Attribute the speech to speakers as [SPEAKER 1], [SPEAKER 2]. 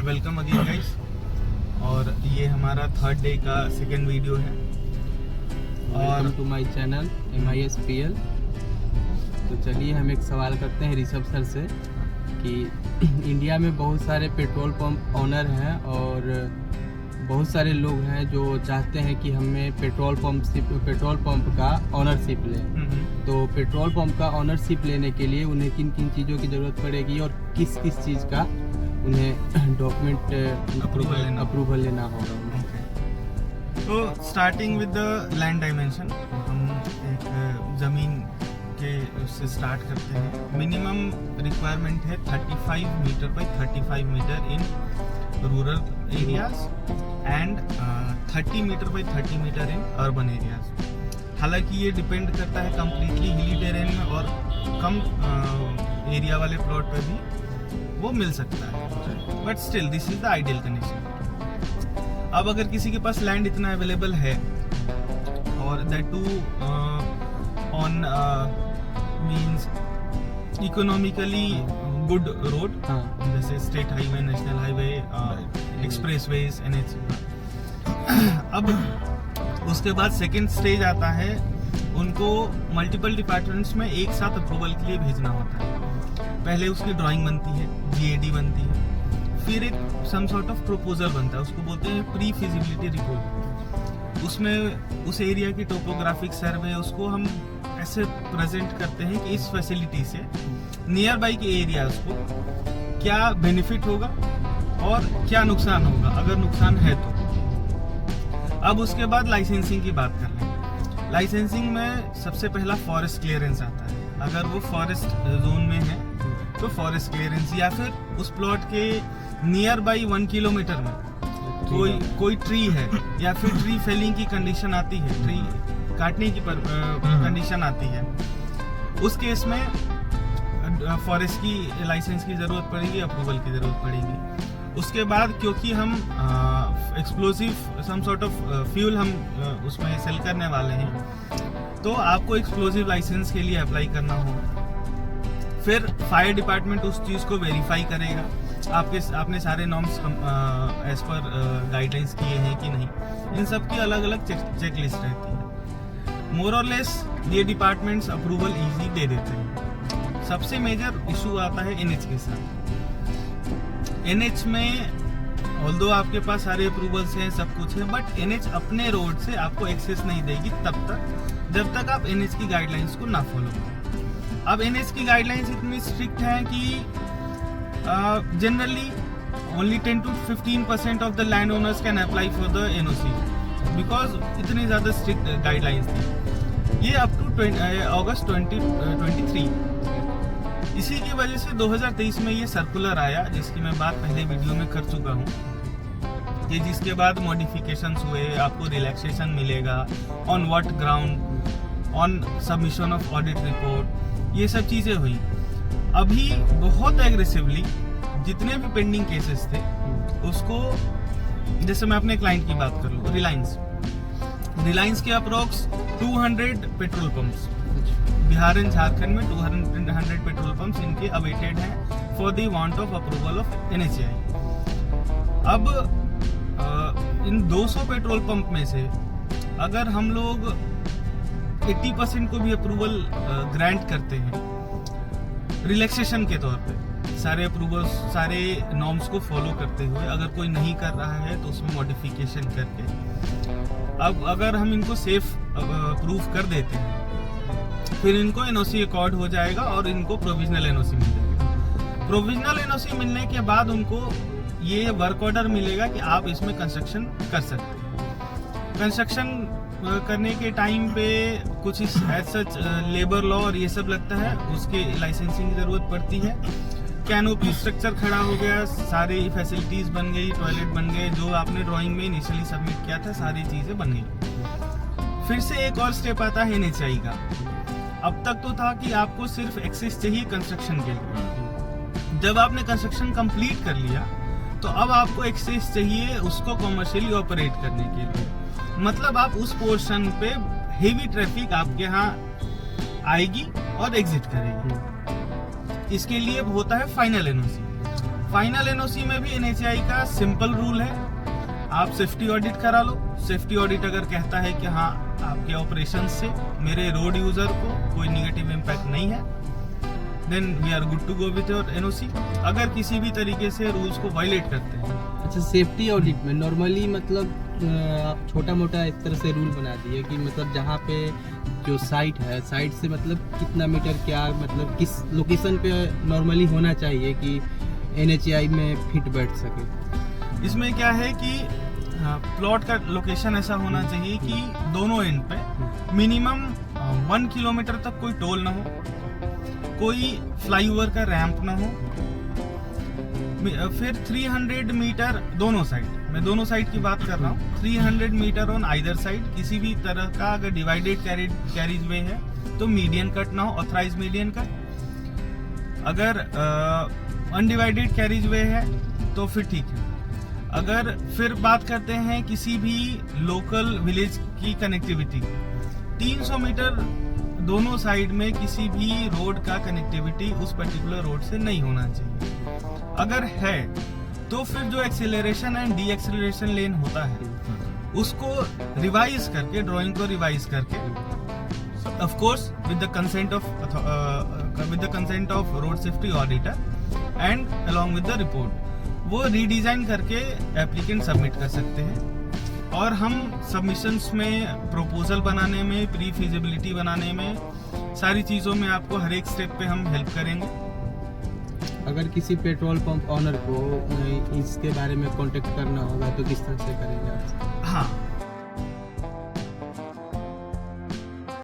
[SPEAKER 1] Welcome again guys. और ये हमारा थर्ड डे का सेकेंड वीडियो है।
[SPEAKER 2] Welcome to my channel MISPL। तो चलिए हम एक सवाल करते हैं ऋषभ सर से कि इंडिया में बहुत सारे पेट्रोल पंप ऑनर हैं और बहुत सारे लोग हैं जो चाहते हैं कि हमें पेट्रोल पंप का ऑनरशिप लें। तो पेट्रोल पंप का ऑनरशिप लेने के लिए उन्हें किन किन चीज़ों की ज़रूरत पड़ेगी और किस किस चीज़ का उन्हें डॉक्यूमेंट अप्रूवल लेना होगा।
[SPEAKER 1] तो starting with the land dimension, हम एक ज़मीन के उससे स्टार्ट करते हैं। मिनिमम रिक्वायरमेंट है 35 metre by 35 metre in rural areas and 30 metre by 30 metre in urban areas. हालांकि ये डिपेंड करता है कम्प्लीटली हिली टेरेन में, और कम एरिया वाले प्लॉट पे भी वो मिल सकता है, but still this is the ideal condition. अब अगर किसी के पास लैंड इतना अवेलेबल है और that too on means economically good road, जैसे state highway, national highway, expressways, NH। अब उसके बाद सेकेंड स्टेज आता है, उनको मल्टीपल डिपार्टमेंट्स में एक साथ अप्रूवल के लिए भेजना होता है। पहले उसकी ड्राइंग बनती है, GAD बनती है, फिर एक सम सॉर्ट ऑफ प्रपोजल बनता है, उसको बोलते हैं प्री फिजिबिलिटी रिपोर्ट। उसमें उस एरिया की टोपोग्राफिक सर्वे, उसको हम ऐसे प्रेजेंट करते हैं कि इस फैसिलिटी से नियर बाई के एरियाज को क्या बेनिफिट होगा और क्या नुकसान होगा, अगर नुकसान है तो। अब उसके बाद लाइसेंसिंग की बात कर लें। लाइसेंसिंग में सबसे पहला फॉरेस्ट क्लियरेंस आता है। अगर वो फॉरेस्ट जोन में है तो फॉरेस्ट क्लियरेंस, या फिर उस प्लॉट के नियर बाई 1 किलोमीटर में कोई ट्री है, या फिर ट्री फेलिंग की कंडीशन आती है, ट्री काटने की कंडीशन आती है, उस केस में फॉरेस्ट की लाइसेंस की जरूरत पड़ेगी, अप्रूवल की जरूरत पड़ेगी। उसके बाद क्योंकि हम explosive some sort of fuel हम उसमें सेल करने वाले हैं, तो आपको एक्सप्लोसिव लाइसेंस के लिए अप्लाई करना होगा। फिर फायर डिपार्टमेंट उस चीज़ को वेरीफाई करेगा, आपने सारे नॉर्म्स एज पर गाइडलाइंस किए हैं कि नहीं। इन सब की अलग अलग चेक लिस्ट रहती है। मोर और लेस ये डिपार्टमेंट्स अप्रूवल इजी दे देते हैं। सबसे मेजर इशू आता है NH के साथ। NH में ऑल्दो आपके पास सारे अप्रूवल्स हैं, सब कुछ है, बट NH अपने रोड से आपको एक्सेस नहीं देगी तब तक जब तक आप NH की गाइडलाइंस को ना फॉलो करें। अब NH की गाइडलाइंस इतनी स्ट्रिक्ट है कि generally only 10 to 15% of the land owners can apply for the NOC, because इतनी ज़्यादा स्ट्रिक्ट गाइडलाइंस थी। ये अप टू अगस्त 2023। इसी की वजह से 2023 में ये सर्कुलर आया, जिसकी मैं बात पहले वीडियो में कर चुका हूँ, कि जिसके बाद मॉडिफिकेशंस हुए, आपको रिलैक्सेशन मिलेगा, on what ground, on submission of audit report, ये सब चीज़ें हुई। अभी बहुत एग्रेसिवली जितने भी पेंडिंग केसेस थे उसको, जैसे मैं अपने क्लाइंट की बात कर लूँ, रिलायंस के approx 200 petrol pumps Bihar and Jharkhand में 200 पेट्रोल पंप्स इनके अवेटेड हैं for the want of approval of NHAI। अब इन 200 पेट्रोल पंप में से अगर हम लोग 80% को भी अप्रूवल ग्रांट करते हैं रिलैक्सेशन के तौर पे, सारे अप्रूवल्स, सारे नॉर्म्स को फॉलो करते हुए, अगर कोई नहीं कर रहा है तो उसमें मॉडिफिकेशन करके, अब अगर हम इनको सेफ अप्रूव कर देते हैं, फिर इनको NOC अकॉर्ड हो जाएगा और इनको प्रोविजनल NOC मिल जाएगा। प्रोविजनल NOC मिलने के बाद उनको ये वर्क ऑर्डर मिलेगा कि आप इसमें कंस्ट्रक्शन कर सकते हैं। कंस्ट्रक्शन करने के टाइम पे कुछ इस एज सच लेबर लॉ और ये सब लगता है, उसके लाइसेंसिंग की जरूरत पड़ती है। कैनोपी स्ट्रक्चर खड़ा हो गया, सारी फैसिलिटीज बन गई, टॉयलेट बन गए, जो आपने ड्राइंग में इनिशियली सबमिट किया था सारी चीजें बन गई। फिर से एक और स्टेप आता है NHAI का। अब तक तो था कि आपको सिर्फ एक्सेस चाहिए कंस्ट्रक्शन के लिए। जब आपने कंस्ट्रक्शन कंप्लीट कर लिया तो अब आपको एक्सेस चाहिए उसको कॉमर्शियली ऑपरेट करने के लिए। मतलब आप उस पोर्शन पे हेवी ट्रैफिक आपके यहाँ आएगी और एग्जिट करेगी। इसके लिए होता है फाइनल NOC। फाइनल एनओसी में भी NHAI का सिंपल रूल है, आप सेफ्टी ऑडिट करा लो। सेफ्टी ऑडिट अगर कहता है कि हाँ आपके ऑपरेशन से मेरे रोड यूजर को कोई निगेटिव इम्पैक्ट नहीं है, then we are good to go with your NOC. अगर किसी भी तरीके से रूल्स को वायलेट करते हैं।
[SPEAKER 2] अच्छा, सेफ्टी ऑडिट में नॉर्मली मतलब आप छोटा मोटा इस तरह से रूल बना दिए कि मतलब जहाँ पे जो साइट है, साइट से मतलब कितना मीटर क्या मतलब किस लोकेशन पे नॉर्मली होना चाहिए कि NHAI में फिट बैठ सके।
[SPEAKER 1] इसमें क्या है कि प्लॉट का लोकेशन ऐसा होना चाहिए कि दोनों एंड पे मिनिमम 1 किलोमीटर तक कोई टोल ना हो, कोई फ्लाईओवर का रैंप ना हो, फिर 300 मीटर दोनों साइड, मैं दोनों साइड की बात कर रहा हूँ, 300 मीटर ऑन आइदर साइड। किसी भी तरह का अगर डिवाइडेड कैरिज वे है तो मीडियन कट ना हो, ऑथराइज मीडियन कट। अगर अनडिवाइडेड कैरिज वे है तो फिर ठीक है। अगर फिर बात करते हैं किसी भी लोकल विलेज की कनेक्टिविटी, 300 मीटर दोनों साइड में किसी भी रोड का कनेक्टिविटी उस पर्टिकुलर रोड से नहीं होना चाहिए। अगर है तो फिर जो एक्सेलरेशन एंड डी एक्सेलरेशन लेन होता है उसको रिवाइज करके, ड्राइंग को रिवाइज करके, of course with the consent of road safety auditor and along with the report, वो रीडिजाइन करके एप्लीकेंट सबमिट कर सकते हैं। और हम सबमिशंस में, प्रपोजल बनाने में, प्री फिजिबिलिटी बनाने में, सारी चीज़ों में आपको हर एक स्टेप पे हम हेल्प करेंगे।
[SPEAKER 2] अगर किसी पेट्रोल पंप ऑनर को इसके बारे में कांटेक्ट करना होगा तो किस तरह से करेंगे आप?
[SPEAKER 1] हाँ,